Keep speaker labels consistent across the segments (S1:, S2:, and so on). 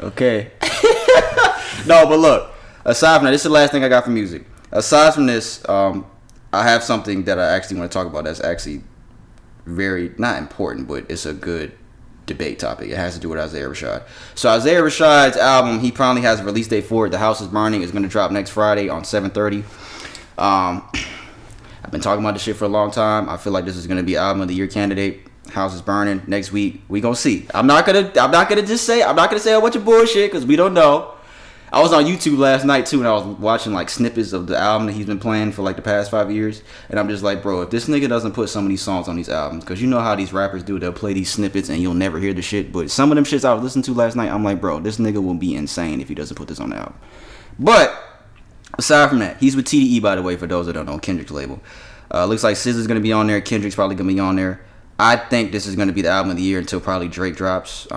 S1: Okay. No, but look. Aside from that, this is the last thing I got for music. Aside from this, I have something that I actually want to talk about. That's actually very not important, but it's a good debate topic. It has to do with Isaiah Rashad. So Isaiah Rashad's album, he probably has a release date for it. The House is Burning is going to drop next Friday on 7/30. I've been talking about this shit for a long time. I feel like this is going to be album of the year candidate. House is Burning next week. We gonna see. I'm not gonna say a bunch of bullshit because we don't know. I was on YouTube last night too, and I was watching like snippets of the album that he's been playing for like the past 5 years, and I'm just like, bro, if this nigga doesn't put some of these songs on these albums, because you know how these rappers do, they'll play these snippets and you'll never hear the shit. But some of them shits I was listening to last night, I'm like, bro, this nigga will be insane if he doesn't put this on the album. But aside from that, he's with TDE, by the way, for those that don't know, Kendrick's label. Looks like SZA's gonna be on there. Kendrick's probably gonna be on there. I think this is gonna be the album of the year until probably Drake drops.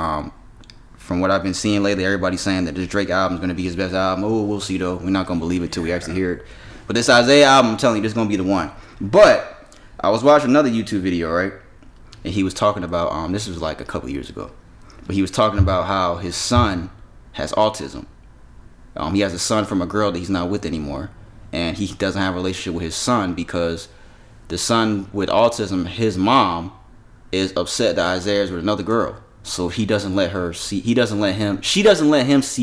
S1: From what I've been seeing lately, everybody's saying that this Drake album is going to be his best album. Oh, we'll see, though. We're not going to believe it till we actually hear it. But this Isaiah album, I'm telling you, this is going to be the one. But I was watching another YouTube video, right? And he was talking about, this was like a couple years ago. But he was talking about how his son has autism. He has a son from a girl that he's not with anymore. And he doesn't have a relationship with his son because the son with autism, his mom, is upset that Isaiah's with another girl. So she doesn't let him see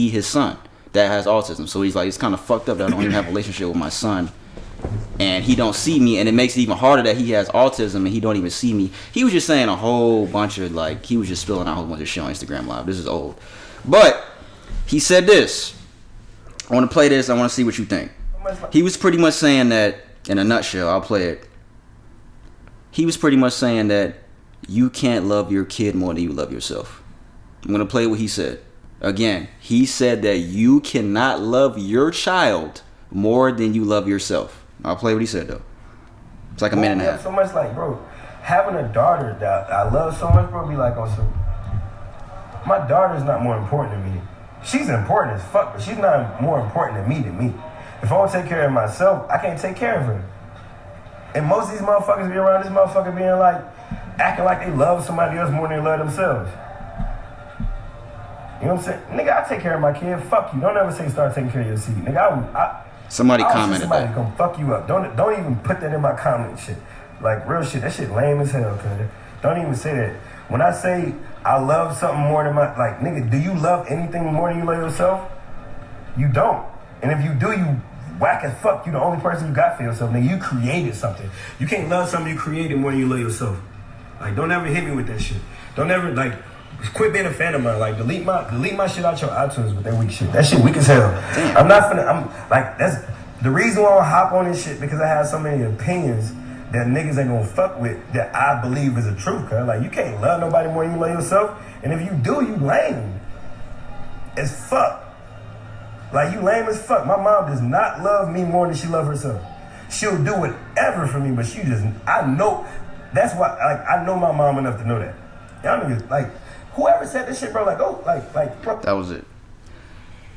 S1: his son that has autism. So he's like, it's kind of fucked up that I don't even have a relationship with my son. And he don't see me. And it makes it even harder that he has autism and he don't even see me. He was just saying a whole bunch of he was just spilling out a whole bunch of shit on Instagram Live. This is old. But he said this. I want to play this. I want to see what you think. He was pretty much saying that, in a nutshell, I'll play it. He was pretty much saying that you can't love your kid more than you love yourself. I'm going to play what he said. Again, he said that you cannot love your child more than you love yourself. I'll play what he said, though. It's like a minute and a half.
S2: So much like, bro, having a daughter that I love so much, bro, be like on some... My daughter's not more important than me. She's important as fuck, but she's not more important than me. If I want to take care of myself, I can't take care of her. And most of these motherfuckers be around this motherfucker being like, acting like they love somebody else more than they love themselves. You know what I'm saying? Nigga, I take care of my kid. Fuck you. Don't ever say start taking care of your seed. Nigga,
S1: somebody commented
S2: somebody
S1: that.
S2: Gonna fuck you up. Don't even put that in my comment shit. Like real shit. That shit lame as hell, cuz. Don't even say that. When I say I love something more than my, like, nigga, do you love anything more than you love yourself? You don't. And if you do, you whack as fuck. You the only person you got for yourself. Nigga, you created something. You can't love something you created more than you love yourself. Like, don't ever hit me with that shit. Don't ever, like, quit being a fan of mine. Like, delete my shit out your iTunes with that weak shit. That shit weak as hell. Damn. That's the reason why I hop on this shit, because I have so many opinions that niggas ain't gonna fuck with that I believe is the truth, cuz. Like, you can't love nobody more than you love yourself. And if you do, you lame as fuck. Like, you lame as fuck. My mom does not love me more than she loves herself. She'll do whatever for me, but I know. That's why, like, I know my mom enough to know that. Y'all niggas, like, whoever said this shit, bro, like, oh, like, bro.
S1: That was it.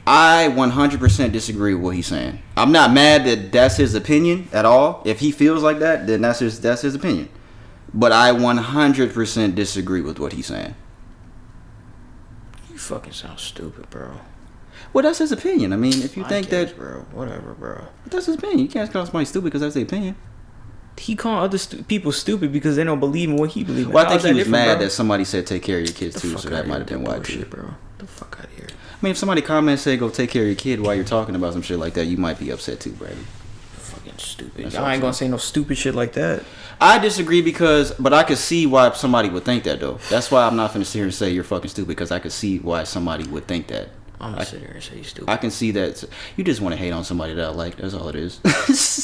S1: I 100% disagree with what he's saying. I'm not mad that that's his opinion at all. If he feels like that, then that's his opinion. But I 100% disagree with what he's saying.
S3: You fucking sound stupid, bro.
S1: Well, that's his opinion. I mean, if you think that,
S3: bro, whatever, bro.
S1: That's his opinion. You can't call somebody stupid because that's their opinion.
S3: He called other people stupid because they don't believe in what he believes in.
S1: Well, I think he was mad that somebody said take care of your kids too, so that might have been why too.
S3: Bro, the fuck out of here.
S1: I mean, if somebody comments say go take care of your kid while you're talking about some shit like that, you might be upset too, Brady.
S3: Fucking stupid. I ain't gonna say no stupid shit like that.
S1: I disagree but I could see why somebody would think that though. That's why I'm not finna sit here and say you're fucking stupid, because I could see why somebody would think that.
S3: I'm gonna sit here and say you're stupid.
S1: I can see that you just want to hate on somebody that I like. That's all it is.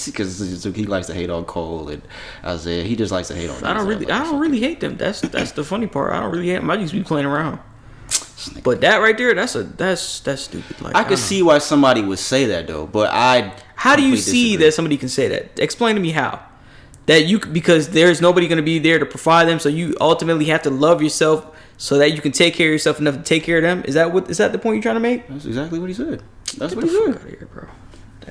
S1: Because he likes to hate on Cole and Isaiah. He just likes to hate on.
S3: I don't really hate them. That's the funny part. I don't really hate them. I just be playing around. But that right there, that's stupid. Like,
S1: I could see why somebody would say that though, but
S3: how do you see that somebody can say that? Explain to me how. Because there's nobody going to be there to provide them, so you ultimately have to love yourself so that you can take care of yourself enough to take care of them. Is that the point you're trying to make?
S1: That's exactly what he said. That's
S3: Get
S1: what he
S3: the
S1: said.
S3: fuck out of here, bro.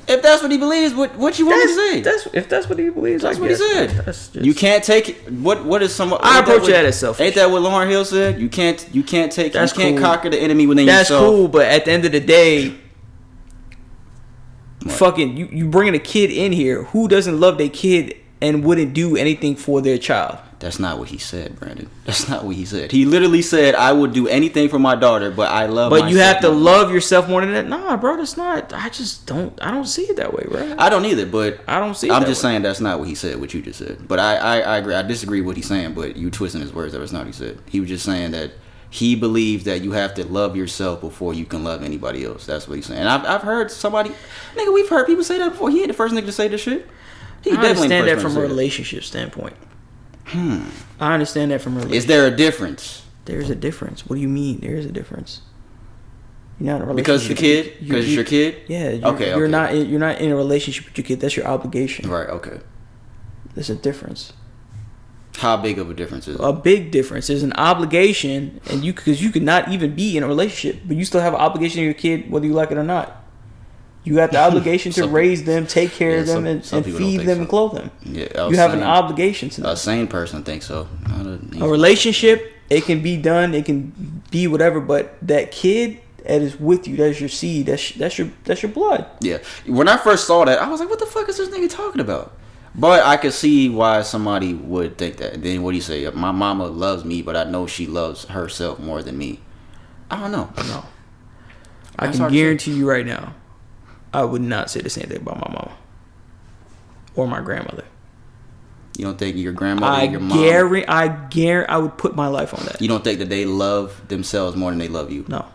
S1: If that's what he believes, what you want me to say?
S3: If that's what he believes,
S1: That's
S3: I
S1: what
S3: guess,
S1: he said.
S3: man. That's just,
S1: You can't take it. What is some?
S3: I approach that as selfish.
S1: Ain't that what Lauryn Hill said? You can't take.
S3: That's
S1: you can't
S3: cool.
S1: conquer the enemy within
S3: That's
S1: yourself.
S3: cool, but at the end of the day,
S1: What?
S3: fucking you bringing a kid in here who doesn't love their kid and wouldn't do anything for their child.
S1: That's not what he said, Brandon. That's not what he said. He literally said, "I would do anything for my daughter, but I love."
S3: But you
S1: myself
S3: have to
S1: more."
S3: love yourself more than that. Nah, bro, that's not. I don't see it that way, bro.
S1: I don't either, but
S3: I don't see it
S1: I'm
S3: that
S1: just
S3: way.
S1: saying that's not what he said. What you just said, but I agree. I disagree with what he's saying, but you twisting his words. That was not what he said. He was just saying that he believes that you have to love yourself before you can love anybody else. That's what he's saying. And I've heard somebody, nigga, we've heard people say that before. He ain't the first nigga to say this shit. He
S3: I
S1: definitely
S3: understand
S1: the
S3: that
S1: first
S3: from a
S1: person to say
S3: relationship standpoint. I understand that from a relationship.
S1: Is there a difference?
S3: There's a difference. What do you mean? There is a difference. You're not in a relationship
S1: Because it's the kid? Because it's your kid?
S3: Yeah.
S1: Okay.
S3: You're not in a relationship with your kid. That's your obligation.
S1: Right. Okay.
S3: There's a difference.
S1: How big of a difference is it?
S3: A big difference. There's an obligation, and because you could not even be in a relationship, but you still have an obligation to your kid, whether you like it or not. You have the obligation to raise them, take care of them, and
S1: some people
S3: feed
S1: don't think
S3: them
S1: so.
S3: and clothe them.
S1: Yeah,
S3: You have an obligation to them.
S1: A sane person thinks so.
S3: A relationship, it can be done, it can be whatever, but that kid that is with you, that's your seed, that's your blood.
S1: Yeah. When I first saw that, I was like, what the fuck is this nigga talking about? But I could see why somebody would think that. And then what do you say? My mama loves me, but I know she loves herself more than me. I don't know.
S3: No. I
S1: That's
S3: can
S1: hard to say.
S3: guarantee you right now, I would not say the same thing about my mama or my grandmother.
S1: You don't think your grandmother
S3: I
S1: and your mom...
S3: guarantee I would put my life on that.
S1: You don't think that they love themselves more than they love you?
S3: No.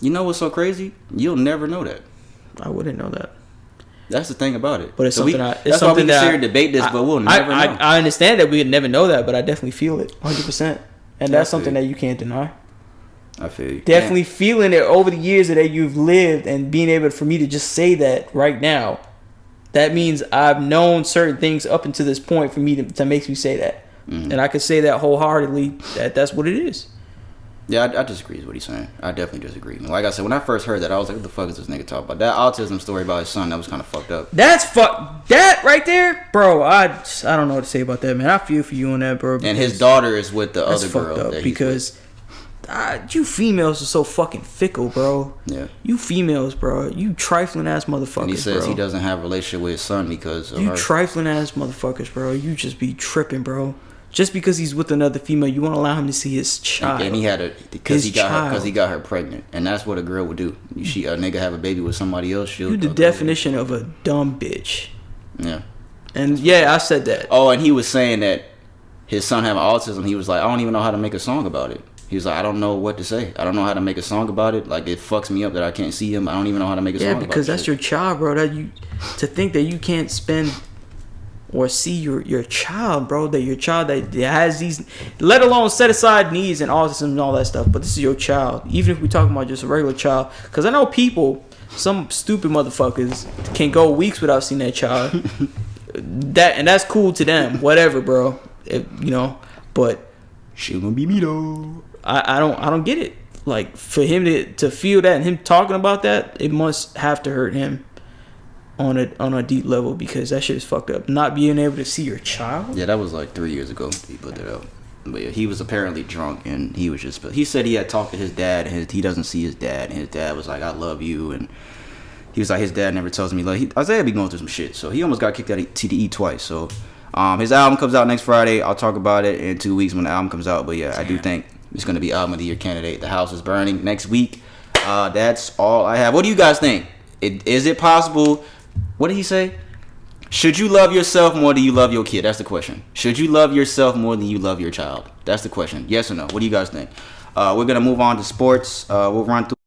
S1: You know what's so crazy? You'll never know that.
S3: I wouldn't know that.
S1: That's the thing about it.
S3: But it's something
S1: that's why we can sit here and debate this, but we'll never know.
S3: I understand that we would never know that, but I definitely feel it 100%. And that's something that you can't deny.
S1: I feel you.
S3: Definitely feeling it over the years that you've lived and being able for me to just say that right now, that means I've known certain things up until this point for me to make me say that. And I could say that wholeheartedly that that's what it is.
S1: Yeah, I disagree with what he's saying. I definitely disagree. Like I said, when I first heard that, I was like, what the fuck is this nigga talking about? That autism story about his son, that was kind of fucked up.
S3: That right there, bro. I don't know what to say about that, man. I feel for you on that, bro.
S1: And his daughter is with the
S3: that's
S1: other
S3: fucked
S1: girl.
S3: up because you females are so fucking fickle, bro.
S1: Yeah.
S3: You females, bro. You trifling ass motherfuckers,
S1: And he says
S3: bro.
S1: he doesn't have a relationship with his son because of
S3: You
S1: her.
S3: trifling ass motherfuckers, bro. You just be tripping, bro. Just because he's with another female, you won't allow him to see his child.
S1: And he had because he got her pregnant, and that's what a girl would do. A nigga have a baby with somebody else.
S3: You the definition of a dumb bitch.
S1: Yeah.
S3: And yeah, I said that.
S1: Oh, and he was saying that his son having autism. He was like, I don't even know how to make a song about it. He was like, I don't know what to say. I don't know how to make a song about it. Like, it fucks me up that I can't see him. I don't even know how to make a song about it.
S3: Yeah, because that's your child, bro. To think that you can't spend or see your child, bro, that your child that has these, let alone set aside needs and autism and all that stuff, but this is your child. Even if we're talking about just a regular child, because I know people, some stupid motherfuckers can go weeks without seeing that child. And that's cool to them, whatever, bro. But
S1: she gonna be me though.
S3: I don't get it. Like, for him to feel that and him talking about that, it must have to hurt him on a deep level, because that shit is fucked up. Not being able to see your child.
S1: Yeah, that was like 3 years ago he put that out. But yeah, he was apparently drunk, and he said he had talked to his dad, and he doesn't see his dad, and his dad was like, I love you, and he was like, his dad never tells me, like, Isaiah be going through some shit, so he almost got kicked out of TDE twice. So his album comes out next Friday. I'll talk about it in 2 weeks when the album comes out. But yeah, I do think it's going to be album of the year candidate. The House is Burning next week. That's all I have. What do you guys think? Is it possible? What did he say? Should you love yourself more than you love your kid? That's the question. Should you love yourself more than you love your child? That's the question. Yes or no? What do you guys think? We're going to move on to sports. We'll run through